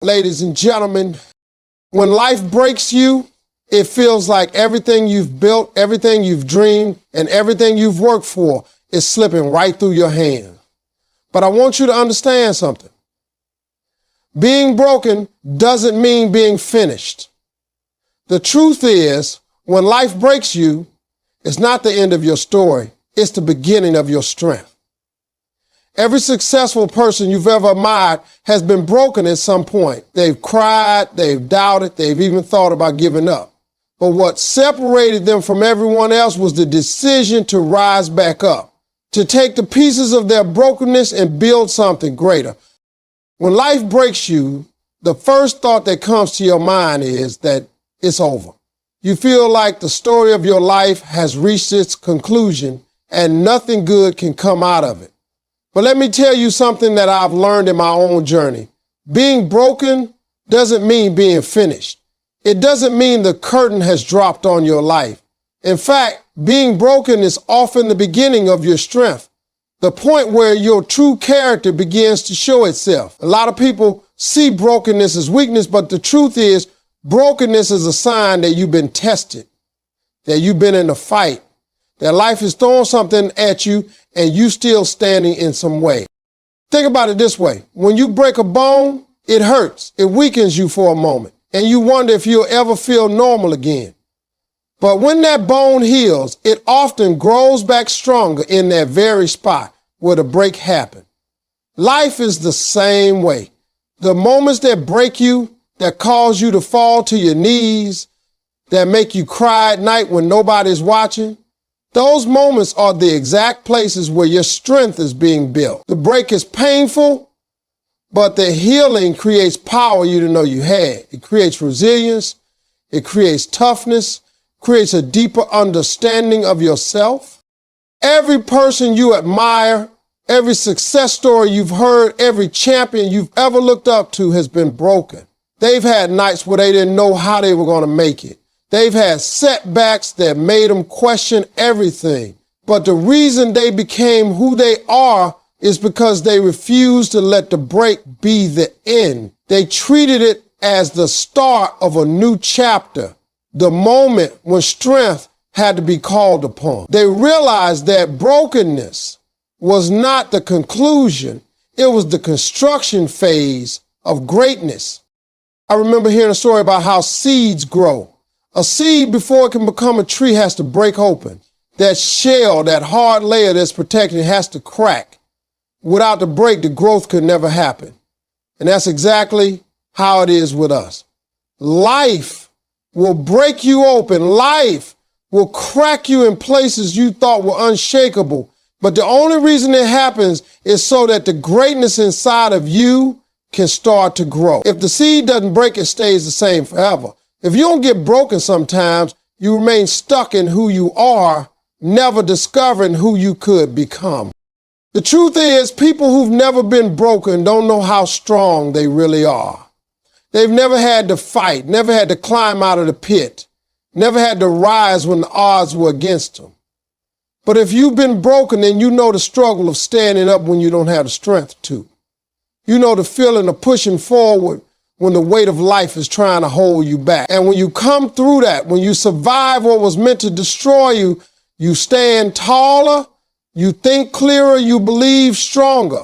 Ladies and gentlemen, when life breaks you, it feels like everything you've built, everything you've dreamed, and everything you've worked for is slipping right through your hand. But I want you to understand something. Being broken doesn't mean being finished. The truth is, when life breaks you, it's not the end of your story. It's the beginning of your strength. Every successful person you've ever admired has been broken at some point. They've cried, they've doubted, they've even thought about giving up. But what separated them from everyone else was the decision to rise back up, to take the pieces of their brokenness and build something greater. When life breaks you, the first thought that comes to your mind is that it's over. You feel like the story of your life has reached its conclusion and nothing good can come out of it. But let me tell you something that I've learned in my own journey. Being broken doesn't mean being finished. It doesn't mean the curtain has dropped on your life. In fact, being broken is often the beginning of your strength, the point where your true character begins to show itself. A lot of people see brokenness as weakness, but the truth is, brokenness is a sign that you've been tested, that you've been in a fight, that life is throwing something at you and you still standing in some way. Think about it this way. When you break a bone, it hurts. It weakens you for a moment. And you wonder if you'll ever feel normal again. But when that bone heals, it often grows back stronger in that very spot where the break happened. Life is the same way. The moments that break you, that cause you to fall to your knees, that make you cry at night when nobody's watching, those moments are the exact places where your strength is being built. The break is painful, but the healing creates power you didn't know you had. It creates resilience. It creates toughness, creates a deeper understanding of yourself. Every person you admire, every success story you've heard, every champion you've ever looked up to has been broken. They've had nights where they didn't know how they were going to make it. They've had setbacks that made them question everything. But the reason they became who they are is because they refused to let the break be the end. They treated it as the start of a new chapter, the moment when strength had to be called upon. They realized that brokenness was not the conclusion. It was the construction phase of greatness. I remember hearing a story about how seeds grow. A seed, before it can become a tree, has to break open. That shell, that hard layer that's protecting it, has to crack. Without the break, the growth could never happen. And that's exactly how it is with us. Life will break you open. Life will crack you in places you thought were unshakable. But the only reason it happens is so that the greatness inside of you can start to grow. If the seed doesn't break, it stays the same forever. If you don't get broken sometimes, you remain stuck in who you are, never discovering who you could become. The truth is, people who've never been broken don't know how strong they really are. They've never had to fight, never had to climb out of the pit, never had to rise when the odds were against them. But if you've been broken, then you know the struggle of standing up when you don't have the strength to. You know the feeling of pushing forward when the weight of life is trying to hold you back. And when you come through that, when you survive what was meant to destroy you, you stand taller, you think clearer, you believe stronger.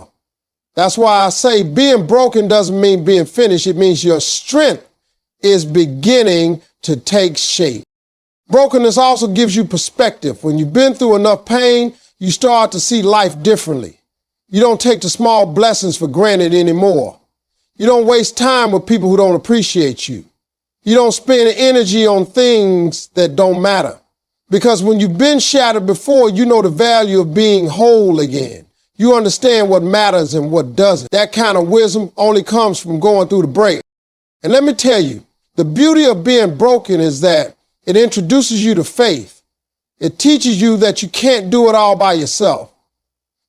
That's why I say being broken doesn't mean being finished. It means your strength is beginning to take shape. Brokenness also gives you perspective. When you've been through enough pain, you start to see life differently. You don't take the small blessings for granted anymore. You don't waste time with people who don't appreciate you. You don't spend energy on things that don't matter. Because when you've been shattered before, you know the value of being whole again. You understand what matters and what doesn't. That kind of wisdom only comes from going through the break. And let me tell you, the beauty of being broken is that it introduces you to faith. It teaches you that you can't do it all by yourself.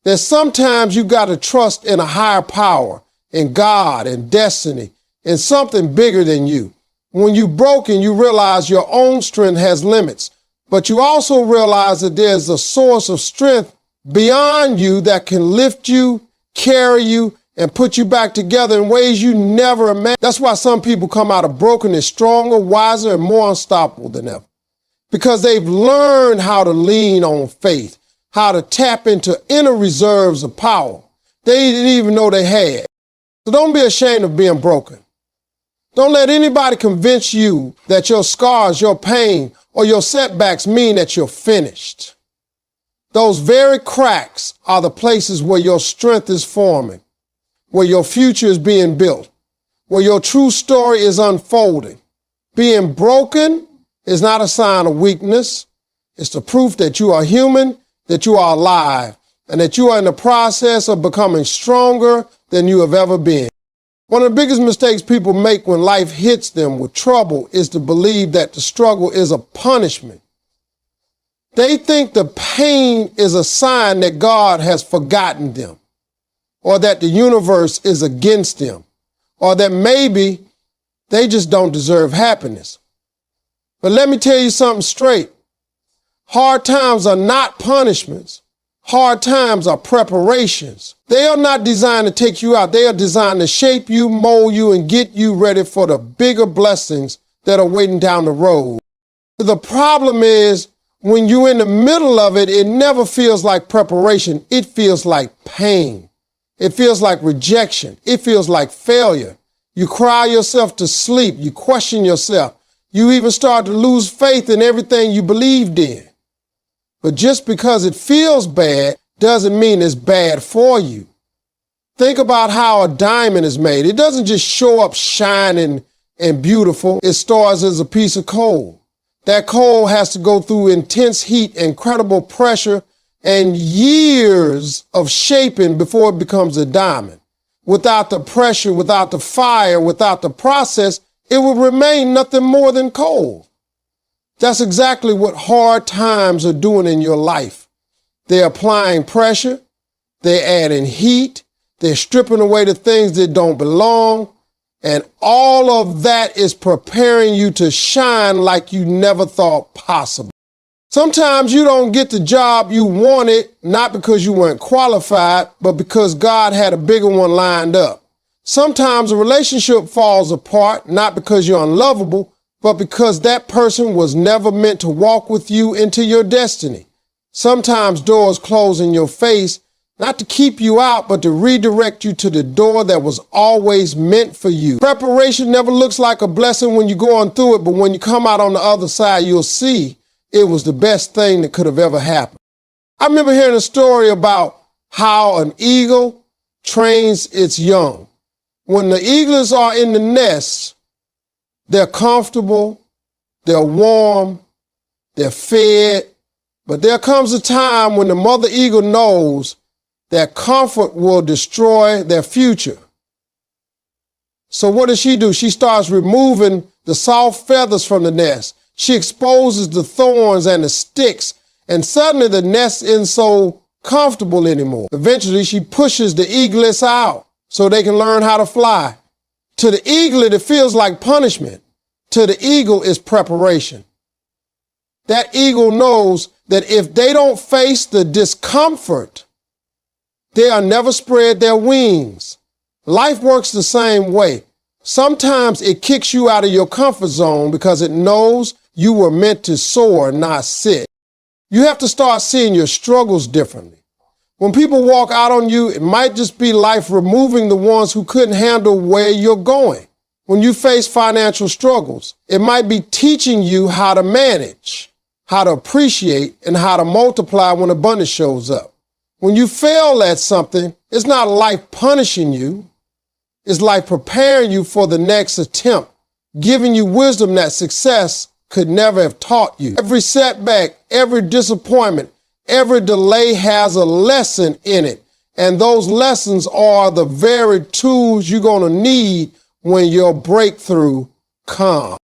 That sometimes you got to trust in a higher power, in God, in destiny, in something bigger than you. When you're broken, you realize your own strength has limits, but you also realize that there's a source of strength beyond you that can lift you, carry you, and put you back together in ways you never imagined. That's why some people come out of brokenness stronger, wiser, and more unstoppable than ever. Because they've learned how to lean on faith, how to tap into inner reserves of power they didn't even know they had. So don't be ashamed of being broken. Don't let anybody convince you that your scars, your pain, or your setbacks mean that you're finished. Those very cracks are the places where your strength is forming, where your future is being built, where your true story is unfolding. Being broken is not a sign of weakness. It's the proof that you are human, that you are alive, and that you are in the process of becoming stronger than you have ever been. One of the biggest mistakes people make when life hits them with trouble is to believe that the struggle is a punishment. They think the pain is a sign that God has forgotten them, or that the universe is against them, or that maybe they just don't deserve happiness. But let me tell you something straight. Hard times are not punishments. Hard times are preparations. They are not designed to take you out. They are designed to shape you, mold you, and get you ready for the bigger blessings that are waiting down the road. The problem is, when you're in the middle of it, it never feels like preparation. It feels like pain. It feels like rejection. It feels like failure. You cry yourself to sleep. You question yourself. You even start to lose faith in everything you believed in. But just because it feels bad doesn't mean it's bad for you. Think about how a diamond is made. It doesn't just show up shining and beautiful. It starts as a piece of coal. That coal has to go through intense heat, incredible pressure, and years of shaping before it becomes a diamond. Without the pressure, without the fire, without the process, it would remain nothing more than coal. That's exactly what hard times are doing in your life. They're applying pressure, they're adding heat, they're stripping away the things that don't belong, and all of that is preparing you to shine like you never thought possible. Sometimes you don't get the job you wanted, not because you weren't qualified, but because God had a bigger one lined up. Sometimes a relationship falls apart, not because you're unlovable, but because that person was never meant to walk with you into your destiny. Sometimes doors close in your face, not to keep you out, but to redirect you to the door that was always meant for you. Preparation never looks like a blessing when you're going through it, but when you come out on the other side, you'll see it was the best thing that could have ever happened. I remember hearing a story about how an eagle trains its young. When the eaglets are in the nest, they're comfortable, they're warm, they're fed, but there comes a time when the mother eagle knows that comfort will destroy their future. So what does she do? She starts removing the soft feathers from the nest. She exposes the thorns and the sticks, and suddenly the nest isn't so comfortable anymore. Eventually, she pushes the eaglets out so they can learn how to fly. To the eaglet, it feels like punishment. To the eagle, it's preparation. That eagle knows that if they don't face the discomfort, they'll never spread their wings. Life works the same way. Sometimes it kicks you out of your comfort zone because it knows you were meant to soar, not sit. You have to start seeing your struggles differently. When people walk out on you, it might just be life removing the ones who couldn't handle where you're going. When you face financial struggles, it might be teaching you how to manage, how to appreciate, and how to multiply when abundance shows up. When you fail at something, it's not life punishing you. It's life preparing you for the next attempt, giving you wisdom that success could never have taught you. Every setback, every disappointment, every delay has a lesson in it. And those lessons are the very tools you're going to need when your breakthrough comes.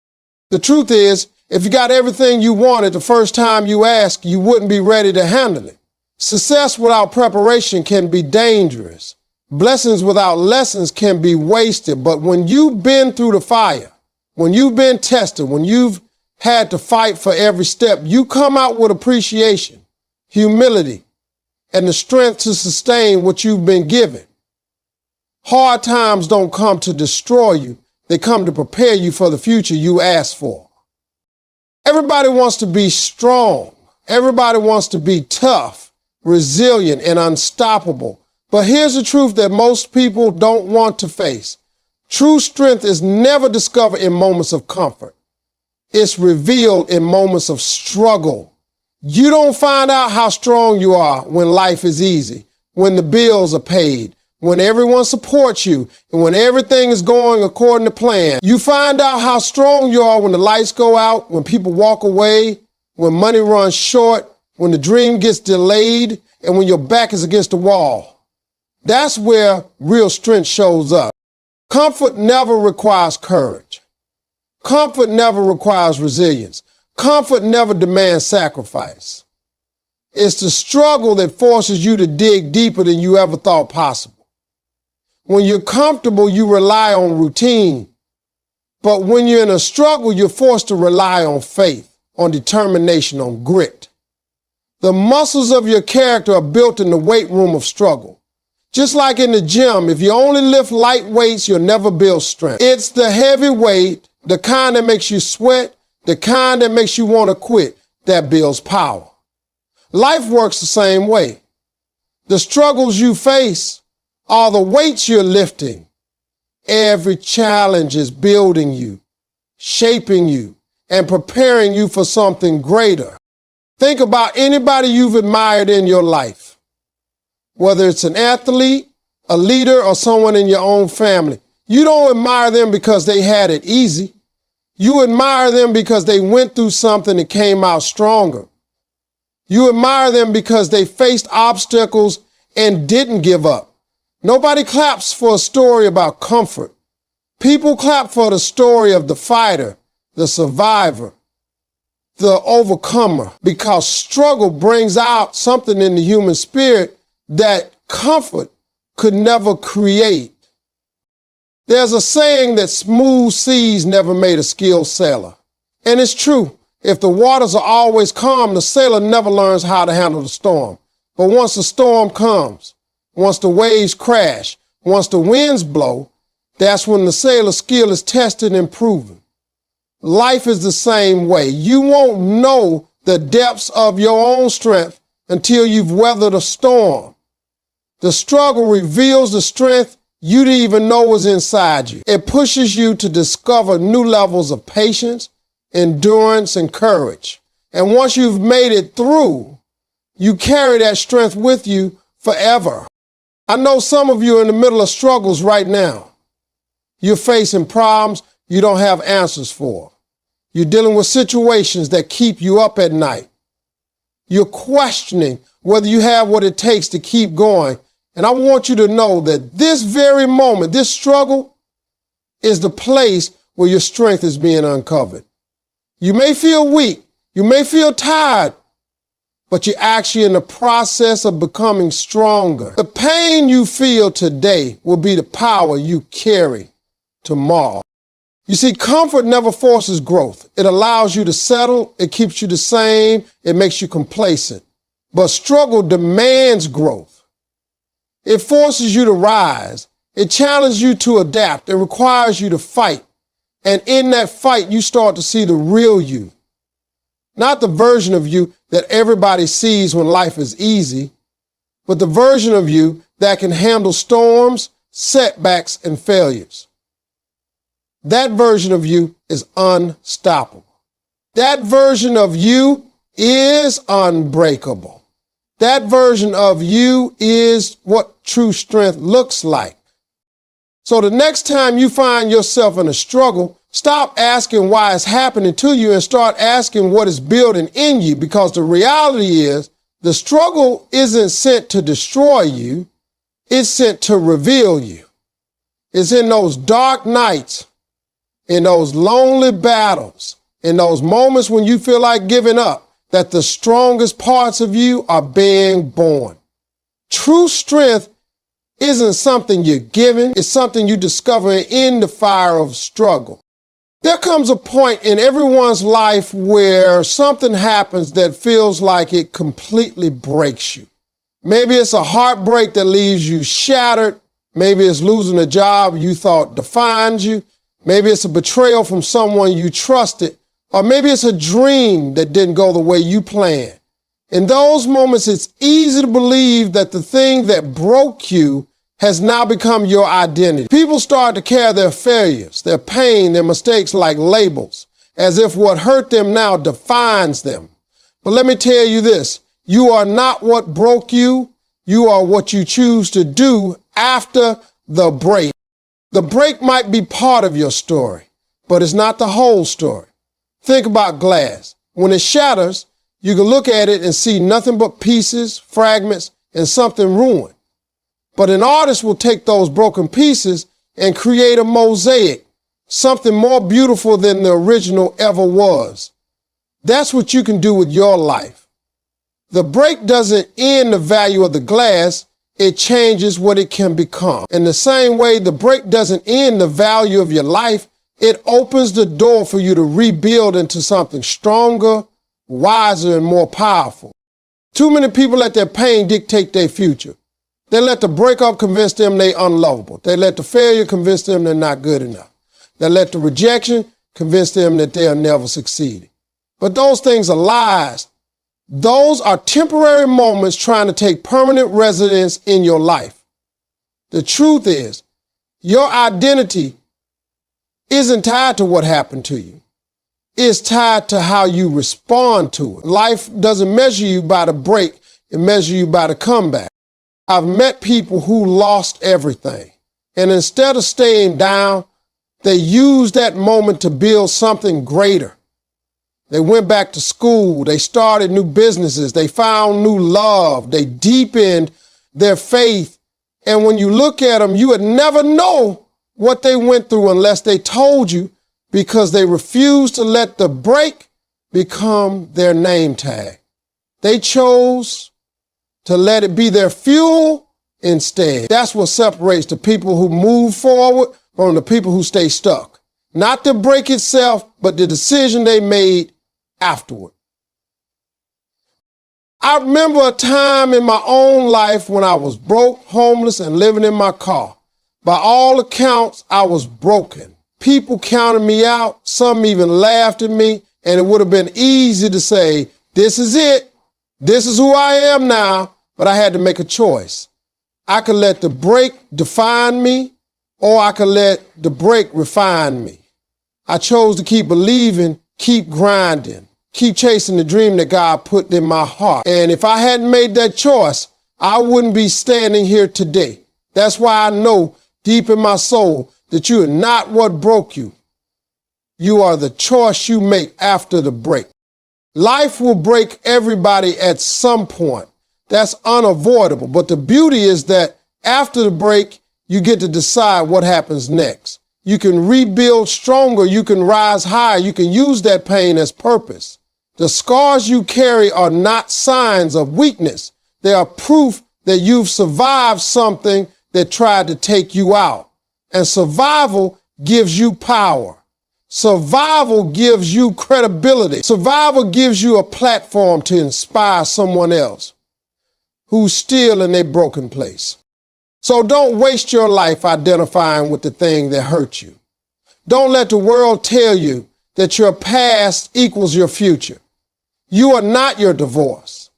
The truth is, if you got everything you wanted the first time you asked, you wouldn't be ready to handle it. Success without preparation can be dangerous. Blessings without lessons can be wasted. But when you've been through the fire, when you've been tested, when you've had to fight for every step, you come out with appreciation, humility, and the strength to sustain what you've been given. Hard times don't come to destroy you. They come to prepare you for the future you asked for. Everybody wants to be strong. Everybody wants to be tough, resilient, and unstoppable. But here's the truth that most people don't want to face. True strength is never discovered in moments of comfort. It's revealed in moments of struggle. You don't find out how strong you are when life is easy, when the bills are paid, when everyone supports you, and when everything is going according to plan. You find out how strong you are when the lights go out, when people walk away, when money runs short, when the dream gets delayed, and when your back is against the wall. That's where real strength shows up. Comfort never requires courage. Comfort never requires resilience. Comfort never demands sacrifice. It's the struggle that forces you to dig deeper than you ever thought possible. When you're comfortable, you rely on routine. But when you're in a struggle, you're forced to rely on faith, on determination, on grit. The muscles of your character are built in the weight room of struggle. Just like in the gym, if you only lift light weights, you'll never build strength. It's the heavy weight, the kind that makes you sweat, the kind that makes you want to quit, that builds power. Life works the same way. The struggles you face are the weights you're lifting. Every challenge is building you, shaping you, and preparing you for something greater. Think about anybody you've admired in your life. Whether it's an athlete, a leader, or someone in your own family. You don't admire them because they had it easy. You admire them because they went through something and came out stronger. You admire them because they faced obstacles and didn't give up. Nobody claps for a story about comfort. People clap for the story of the fighter, the survivor, the overcomer, because struggle brings out something in the human spirit that comfort could never create. There's a saying that smooth seas never made a skilled sailor. And it's true. If the waters are always calm, the sailor never learns how to handle the storm. But once the storm comes, once the waves crash, once the winds blow, that's when the sailor's skill is tested and proven. Life is the same way. You won't know the depths of your own strength until you've weathered a storm. The struggle reveals the strength you didn't even know was inside you. It pushes you to discover new levels of patience, endurance, and courage. And once you've made it through, you carry that strength with you forever. I know some of you are in the middle of struggles right now. You're facing problems you don't have answers for. You're dealing with situations that keep you up at night. You're questioning whether you have what it takes to keep going. And I want you to know that this very moment, this struggle, is the place where your strength is being uncovered. You may feel weak. You may feel tired. But you're actually in the process of becoming stronger. The pain you feel today will be the power you carry tomorrow. You see, comfort never forces growth. It allows you to settle. It keeps you the same. It makes you complacent. But struggle demands growth. It forces you to rise. It challenges you to adapt. It requires you to fight. And in that fight, you start to see the real you. Not the version of you that everybody sees when life is easy, but the version of you that can handle storms, setbacks, and failures. That version of you is unstoppable. That version of you is unbreakable. That version of you is what true strength looks like. So the next time you find yourself in a struggle, stop asking why it's happening to you and start asking what is building in you, because the reality is the struggle isn't sent to destroy you. It's sent to reveal you. It's in those dark nights, in those lonely battles, in those moments when you feel like giving up, that the strongest parts of you are being born. True strength isn't something you're given. It's something you discover in the fire of struggle. There comes a point in everyone's life where something happens that feels like it completely breaks you. Maybe it's a heartbreak that leaves you shattered. Maybe it's losing a job you thought defined you. Maybe it's a betrayal from someone you trusted. Or maybe it's a dream that didn't go the way you planned. In those moments, it's easy to believe that the thing that broke you has now become your identity. People start to carry their failures, their pain, their mistakes like labels, as if what hurt them now defines them. But let me tell you this, you are not what broke you. You are what you choose to do after the break. The break might be part of your story, but it's not the whole story. Think about glass. When it shatters, you can look at it and see nothing but pieces, fragments, and something ruined. But an artist will take those broken pieces and create a mosaic, something more beautiful than the original ever was. That's what you can do with your life. The break doesn't end the value of the glass, it changes what it can become. In the same way, the break doesn't end the value of your life, it opens the door for you to rebuild into something stronger, wiser, and more powerful. Too many people let their pain dictate their future. They let the breakup convince them they're unlovable. They let the failure convince them they're not good enough. They let the rejection convince them that they'll never succeed. But those things are lies. Those are temporary moments trying to take permanent residence in your life. The truth is, your identity isn't tied to what happened to you. It's tied to how you respond to it. Life doesn't measure you by the break, it measures you by the comeback. I've met people who lost everything, and instead of staying down, they used that moment to build something greater. They went back to school, they started new businesses, they found new love, they deepened their faith. And when you look at them, you would never know what they went through unless they told you, because they refused to let the break become their name tag. They chose to let it be their fuel instead. That's what separates the people who move forward from the people who stay stuck. Not the break itself, but the decision they made afterward. I remember a time in my own life when I was broke, homeless, and living in my car. By all accounts, I was broken. People counted me out. Some even laughed at me, and it would have been easy to say, this is it. This is who I am now. But I had to make a choice. I could let the break define me, or I could let the break refine me. I chose to keep believing, keep grinding, keep chasing the dream that God put in my heart. And if I hadn't made that choice, I wouldn't be standing here today. That's why I know deep in my soul that you are not what broke you. You are the choice you make after the break. Life will break everybody at some point. That's unavoidable. But the beauty is that after the break, you get to decide what happens next. You can rebuild stronger. You can rise higher. You can use that pain as purpose. The scars you carry are not signs of weakness. They are proof that you've survived something that tried to take you out. And survival gives you power. Survival gives you credibility. Survival gives you a platform to inspire someone else who's still in their broken place. So don't waste your life identifying with the thing that hurt you. Don't let the world tell you that your past equals your future. You are not your divorce.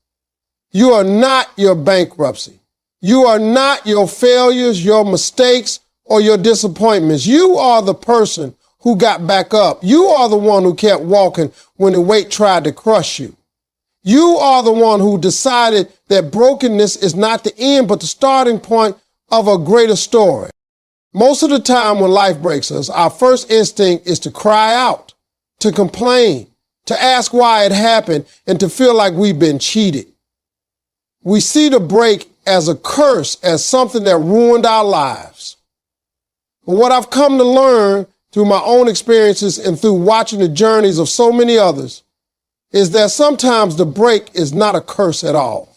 You are not your bankruptcy. You are not your failures, your mistakes, or your disappointments. You are the person who got back up. You are the one who kept walking when the weight tried to crush you. You are the one who decided that brokenness is not the end, but the starting point of a greater story. Most of the time when life breaks us, our first instinct is to cry out, to complain, to ask why it happened, and to feel like we've been cheated. We see the break as a curse, as something that ruined our lives. But what I've come to learn through my own experiences and through watching the journeys of so many others is that sometimes the break is not a curse at all.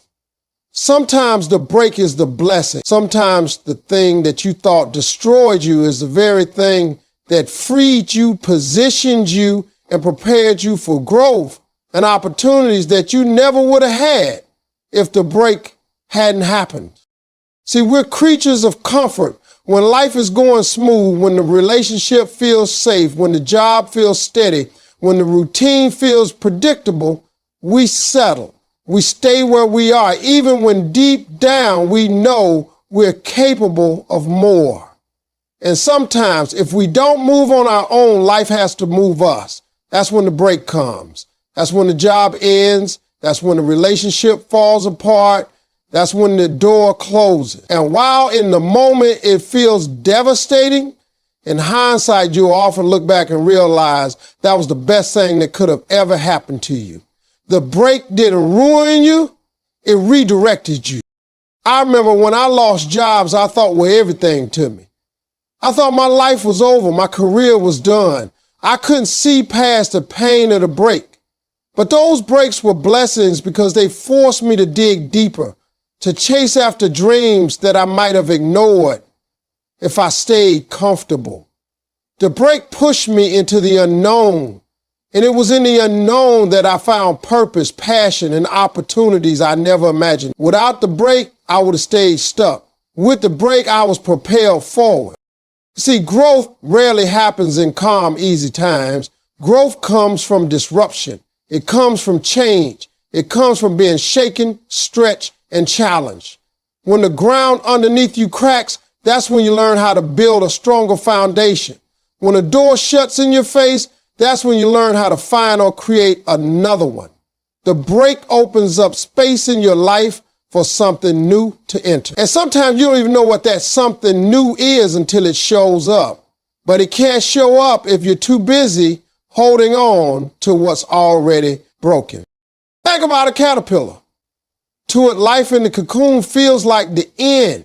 Sometimes the break is the blessing. Sometimes the thing that you thought destroyed you is the very thing that freed you, positioned you, and prepared you for growth and opportunities that you never would have had if the break hadn't happened. See, we're creatures of comfort, When life is going smooth, when the relationship feels safe, when the job feels steady, when the routine feels predictable, we settle. We stay where we are, even when deep down we know we're capable of more. And sometimes if we don't move on our own, life has to move us. That's when the break comes. That's when the job ends. That's when the relationship falls apart. That's when the door closes. And while in the moment it feels devastating, in hindsight, you'll often look back and realize that was the best thing that could have ever happened to you. The break didn't ruin you, it redirected you. I remember when I lost jobs I thought were everything to me. I thought my life was over, my career was done. I couldn't see past the pain of the break. But those breaks were blessings because they forced me to dig deeper, to chase after dreams that I might have ignored if I stayed comfortable. The break pushed me into the unknown, and it was in the unknown that I found purpose, passion, and opportunities I never imagined. Without the break, I would have stayed stuck. With the break, I was propelled forward. See, growth rarely happens in calm, easy times. Growth comes from disruption. It comes from change. It comes from being shaken, stretched, and challenged. When the ground underneath you cracks, that's when you learn how to build a stronger foundation. When a door shuts in your face, that's when you learn how to find or create another one. The break opens up space in your life for something new to enter. And sometimes you don't even know what that something new is until it shows up. But it can't show up if you're too busy holding on to what's already broken. Think about a caterpillar. To it, life in the cocoon feels like the end.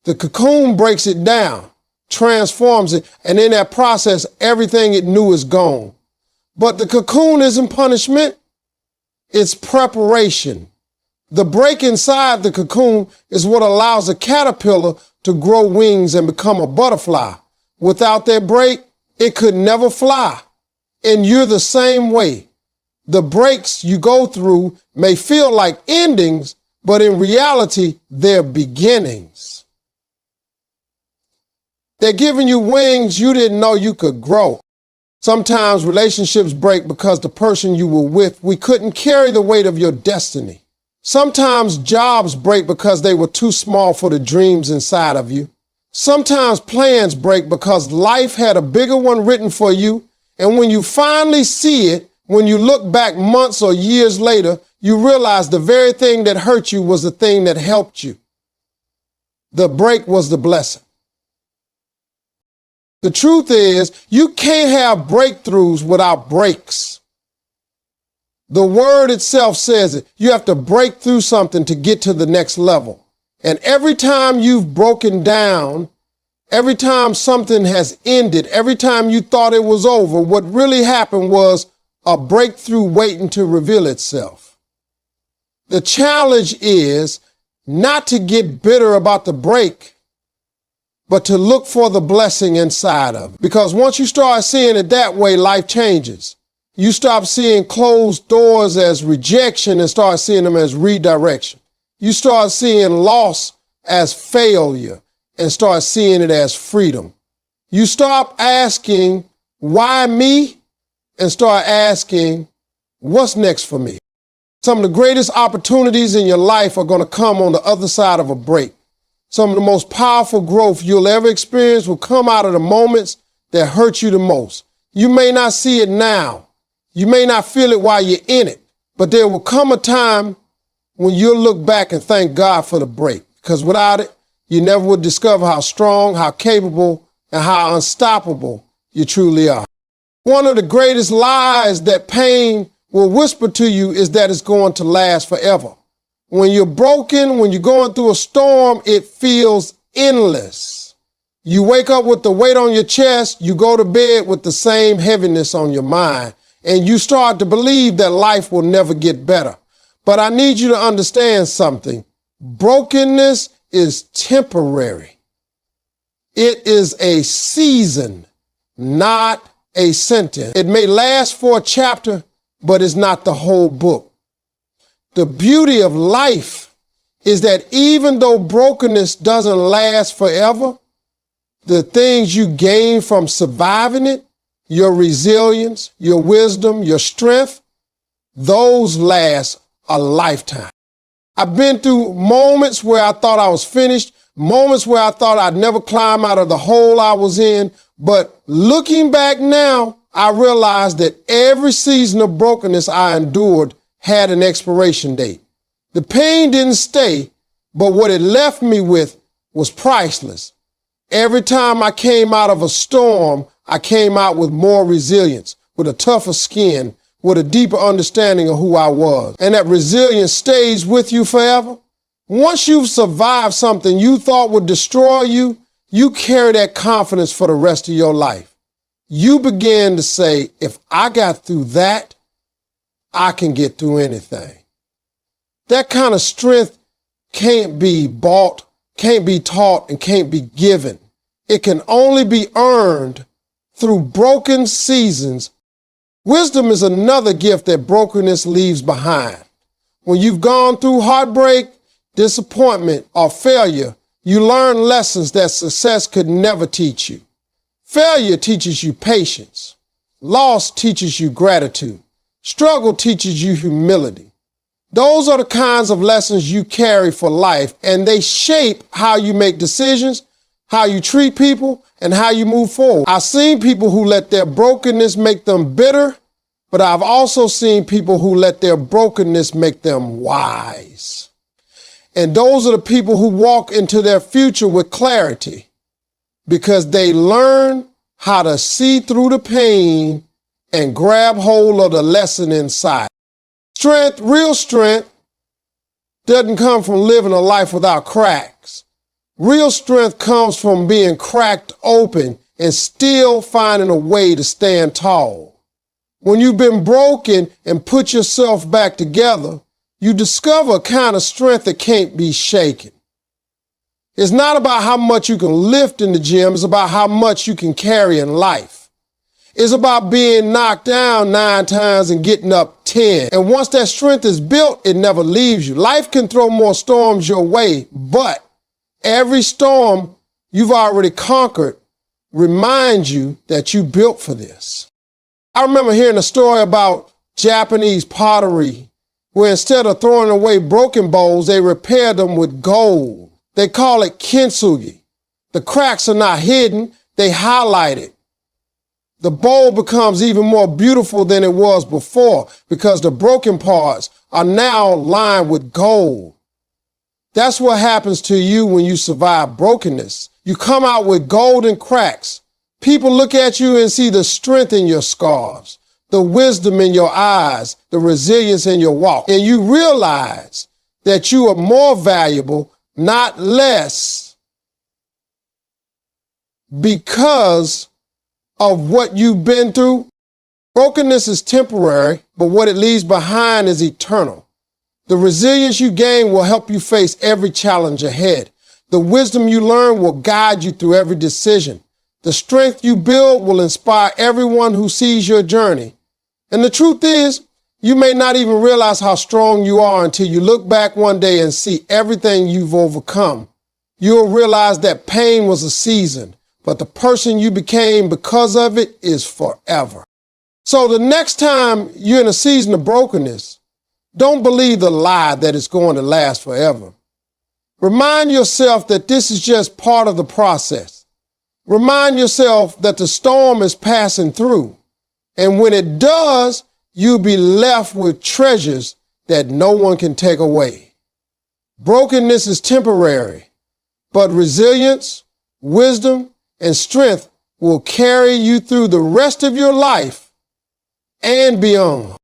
The cocoon breaks it down, transforms it, and in that process, everything it knew is gone. But the cocoon isn't punishment, it's preparation. The break inside the cocoon is what allows a caterpillar to grow wings and become a butterfly. Without that break, it could never fly. And you're the same way. The breaks you go through may feel like endings, but in reality, they're beginnings. They're giving you wings you didn't know you could grow. Sometimes relationships break because the person you were with, we couldn't carry the weight of your destiny. Sometimes jobs break because they were too small for the dreams inside of you. Sometimes plans break because life had a bigger one written for you. And when you finally see it, when you look back months or years later, you realize the very thing that hurt you was the thing that helped you. The break was the blessing. The truth is, you can't have breakthroughs without breaks. The word itself says it. You have to break through something to get to the next level. And every time you've broken down, every time something has ended, every time you thought it was over, what really happened was a breakthrough waiting to reveal itself. The challenge is not to get bitter about the break, but to look for the blessing inside of it. Because once you start seeing it that way, life changes. You stop seeing closed doors as rejection and start seeing them as redirection. You start seeing loss as failure and start seeing it as freedom. You stop asking, why me? And start asking, what's next for me? Some of the greatest opportunities in your life are going to come on the other side of a break. Some of the most powerful growth you'll ever experience will come out of the moments that hurt you the most. You may not see it now. You may not feel it while you're in it, but there will come a time when you'll look back and thank God for the break, because without it, you never would discover how strong, how capable, and how unstoppable you truly are. One of the greatest lies that pain will whisper to you is that it's going to last forever. When you're broken, when you're going through a storm, it feels endless. You wake up with the weight on your chest, you go to bed with the same heaviness on your mind, and you start to believe that life will never get better. But I need you to understand something. Brokenness is temporary. It is a season, not a sentence. It may last for a chapter, but it's not the whole book. The beauty of life is that even though brokenness doesn't last forever, the things you gain from surviving it, your resilience, your wisdom, your strength, those last a lifetime. I've been through moments where I thought I was finished, moments where I thought I'd never climb out of the hole I was in. But looking back now, I realized that every season of brokenness I endured had an expiration date. The pain didn't stay, but what it left me with was priceless. Every time I came out of a storm, I came out with more resilience, with a tougher skin, with a deeper understanding of who I was. And that resilience stays with you forever. Once you've survived something you thought would destroy you, you carry that confidence for the rest of your life. You begin to say, if I got through that, I can get through anything. That kind of strength can't be bought, can't be taught, and can't be given. It can only be earned through broken seasons. Wisdom is another gift that brokenness leaves behind. When you've gone through heartbreak, disappointment, or failure, you learn lessons that success could never teach you. Failure teaches you patience. Loss teaches you gratitude. Struggle teaches you humility. Those are the kinds of lessons you carry for life, and they shape how you make decisions, how you treat people, and how you move forward. I've seen people who let their brokenness make them bitter, but I've also seen people who let their brokenness make them wise. And those are the people who walk into their future with clarity because they learn how to see through the pain and grab hold of the lesson inside. Strength, real strength, doesn't come from living a life without cracks. Real strength comes from being cracked open and still finding a way to stand tall. When you've been broken and put yourself back together, you discover a kind of strength that can't be shaken. It's not about how much you can lift in the gym, it's about how much you can carry in life. It's about being knocked down 9 times and getting up 10. And once that strength is built, it never leaves you. Life can throw more storms your way, but every storm you've already conquered reminds you that you built for this. I remember hearing a story about Japanese pottery where instead of throwing away broken bowls, they repaired them with gold. They call it kintsugi. The cracks are not hidden, they highlighted. The bowl becomes even more beautiful than it was before because the broken parts are now lined with gold. That's what happens to you when you survive brokenness. You come out with golden cracks. People look at you and see the strength in your scars, the wisdom in your eyes, the resilience in your walk. And you realize that you are more valuable, not less, because of what you've been through. Brokenness is temporary, but what it leaves behind is eternal. The resilience you gain will help you face every challenge ahead. The wisdom you learn will guide you through every decision. The strength you build will inspire everyone who sees your journey. And the truth is, you may not even realize how strong you are until you look back one day and see everything you've overcome. You'll realize that pain was a season, but the person you became because of it is forever. So the next time you're in a season of brokenness, don't believe the lie that it's going to last forever. Remind yourself that this is just part of the process. Remind yourself that the storm is passing through. And when it does, you'll be left with treasures that no one can take away. Brokenness is temporary, but resilience, wisdom, and strength will carry you through the rest of your life and beyond.